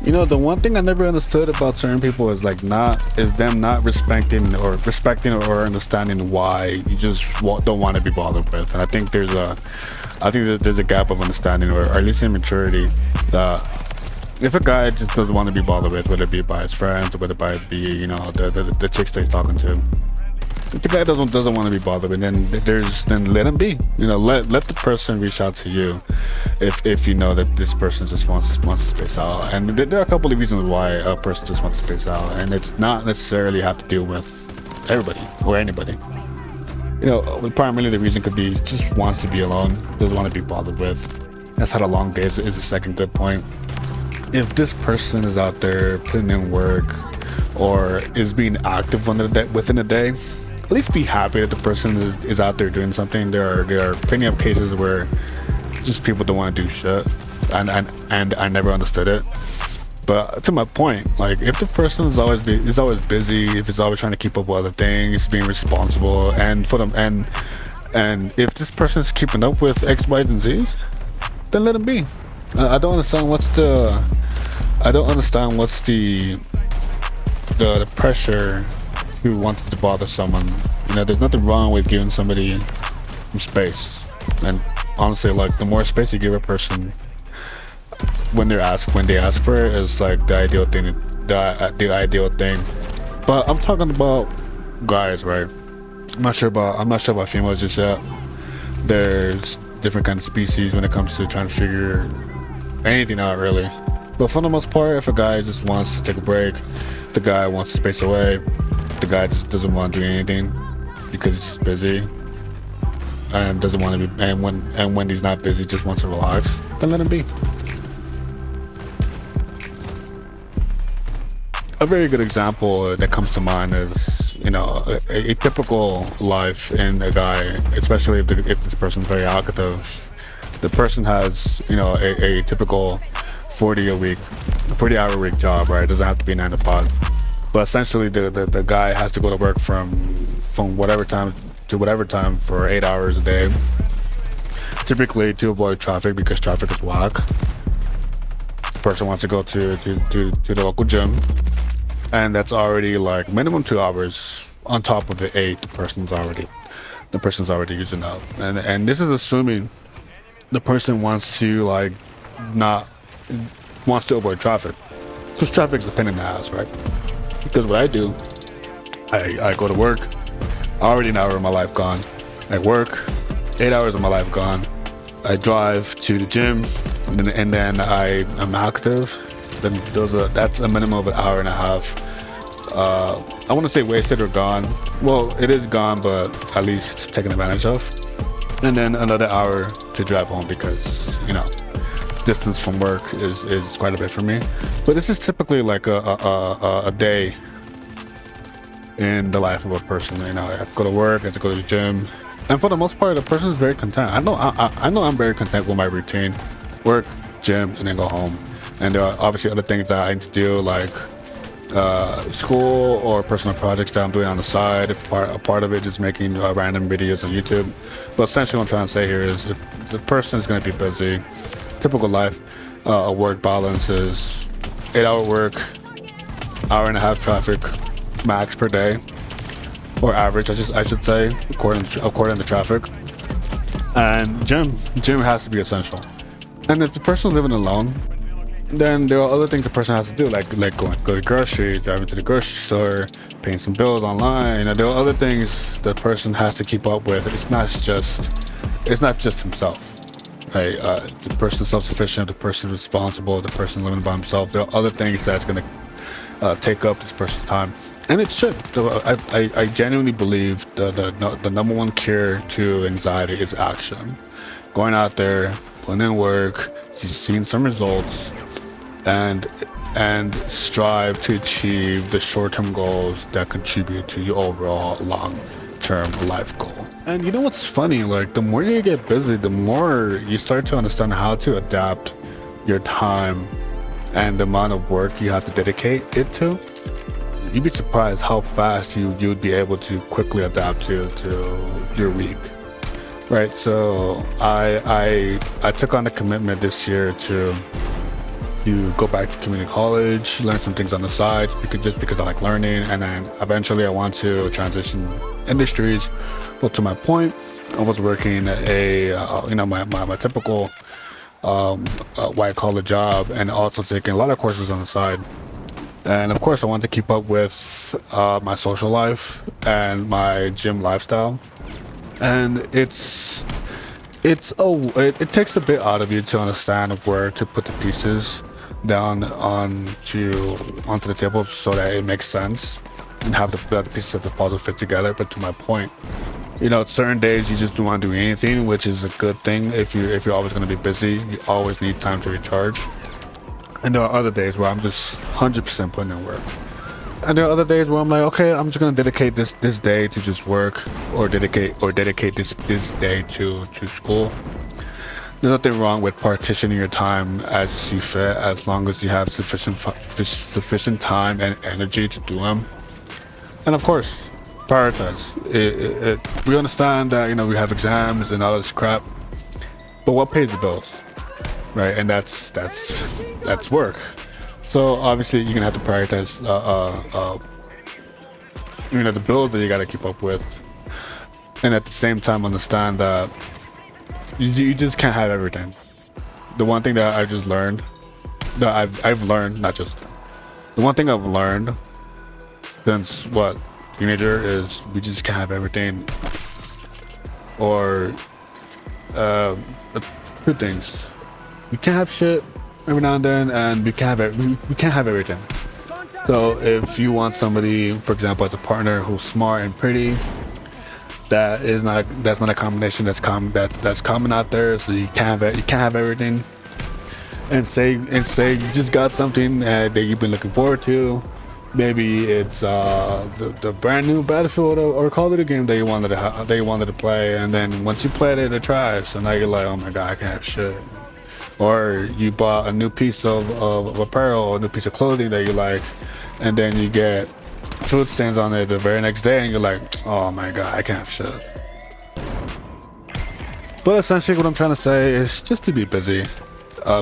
The one thing I never understood about certain people is them not respecting or understanding why you just don't want to be bothered with. And I think that there's a gap of understanding, or at least immaturity. If a guy just doesn't want to be bothered with, whether it be by his friends or whether it be the chicks that he's talking to, if the guy doesn't want to be bothered with, then let him be. Let the person reach out to you if you know that this person just wants to space out. And there are a couple of reasons why a person just wants to space out, and it's not necessarily have to deal with everybody or anybody. Primarily the reason could be just wants to be alone, doesn't want to be bothered with. That's had a long day is the second good point. If this person is out there putting in work or is being active within a day, at least be happy that the person is out there doing something. There are plenty of cases where just people don't want to do shit, and I never understood it. But to my point, like, if the person is always busy, if he's always trying to keep up with other things, being responsible, and if this person is keeping up with X, Y's, and Z's, then let him be. I don't understand what's the pressure who wants to bother someone. There's nothing wrong with giving somebody some space, and honestly, like, the more space you give a person when they ask for it is like the ideal thing. But I'm talking about guys, right? I'm not sure about females just yet. There's different kind of species when it comes to trying to figure anything out, really. But for the most part, if a guy just wants to take a break, the guy wants to space away, the guy just doesn't want to do anything because he's just busy and doesn't want to be, and when he's not busy, just wants to relax, then let him be. A very good example that comes to mind is, a typical life in a guy, especially if this person's very active. The person has, a typical 40-hour week job, right? It doesn't have to be 9 to 5. But essentially, the guy has to go to work from whatever time to whatever time for 8 hours a day. Typically to avoid traffic, because traffic is whack. The person wants to go to the local gym, and that's already like minimum 2 hours on top of the 8 the person's already using up. And this is assuming the person wants to avoid traffic, because traffic is a pain in the ass, right? Because what I do, I go to work, already an hour of my life gone. I work, 8 hours of my life gone. I drive to the gym, and then I'm active. Then that's a minimum of an hour and a half. I want to say wasted or gone. Well, it is gone, but at least taken advantage of. And then another hour to drive home, because distance from work is quite a bit for me. But this is typically like a day in the life of a person. I have to go to work, I have to go to the gym, and for the most part, the person is very content. I know I'm very content with my routine: work, gym, and then go home. And there are obviously other things that I need to do, like school or personal projects that I'm doing on the side. A part of it is making random videos on YouTube. But essentially, what I'm trying to say here is, if the person is going to be busy, typical life, a work balance is 8-hour work, hour and a half traffic max per day, or average, I should say, according to traffic. And gym has to be essential. And if the person's living alone, then there are other things the person has to do, like go to groceries, driving to the grocery store, paying some bills online. There are other things the person has to keep up with. It's not just himself. Right? The person is self-sufficient, the person is responsible, the person living by himself. There are other things that's going to take up this person's time, and it should. I genuinely believe the number one cure to anxiety is action. Going out there, putting in work, seeing some results, and strive to achieve the short-term goals that contribute to your overall long-term life goal. And you know what's funny? Like, the more you get busy, the more you start to understand how to adapt your time and the amount of work you have to dedicate it to. You'd be surprised how fast you'd be able to quickly adapt to your week. Right, so I took on a commitment this year to to go back to community college, learn some things on the side, just because I like learning, and then eventually I want to transition industries. Well, to my point, I was working my typical white collar job, and also taking a lot of courses on the side. And of course, I want to keep up with my social life and my gym lifestyle. And it takes a bit out of you to understand where to put the pieces down onto the table so that it makes sense and have the pieces of the puzzle fit together. But to my point, certain days you just don't want to do anything, which is a good thing. If you're always going to be busy, you always need time to recharge. And there are other days where I'm just 100% putting in work. And there are other days where I'm like, okay, I'm just gonna dedicate this day to just work, or dedicate this day to school. There's nothing wrong with partitioning your time as you see fit, as long as you have sufficient time and energy to do them. And of course, prioritize. We understand that we have exams and all this crap, but what pays the bills, right? And that's work. So obviously you're gonna have to prioritize the bills that you gotta keep up with, and at the same time understand that you just can't have everything. The one thing that I just learned, that I've learned, not just the one thing I've learned since teenager, is we just can't have everything. Or two things: we can't have shit every now and then, and we can't have everything. So if you want somebody, for example, as a partner who's smart and pretty, that's not a combination that's common out there. So you can't have everything. And say you just got something that you've been looking forward to. Maybe it's the brand new Battlefield or Call of Duty game that you wanted to play, and then once you played it, it's trash. So now you're like, oh my god, I can't have shit. Or you bought a new piece of apparel, or a new piece of clothing that you like, and then you get food stains on it the very next day, and you're like, oh my god, I can't have shit. But essentially what I'm trying to say is just to be busy.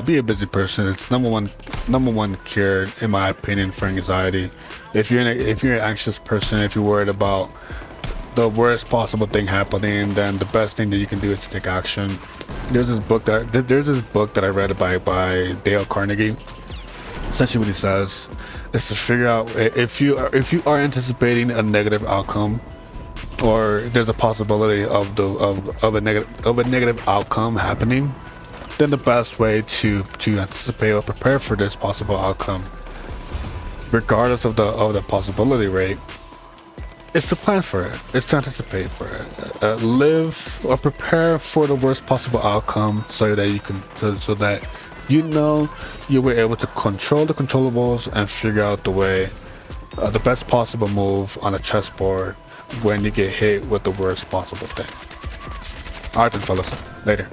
Be a busy person. It's number one cure, in my opinion, for anxiety. If you're an anxious person, if you're worried about the worst possible thing happening, then the best thing that you can do is to take action. There's this book that I read by Dale Carnegie. Essentially what he says is to figure out if you are anticipating a negative outcome, or there's a possibility of a negative outcome happening, then the best way to anticipate or prepare for this possible outcome, regardless of the possibility rate, is to plan for it. It's to anticipate for it. Live or prepare for the worst possible outcome, so that you were able to control the controllables and figure out the best possible move on a chessboard when you get hit with the worst possible thing. Alright then, fellas. Later.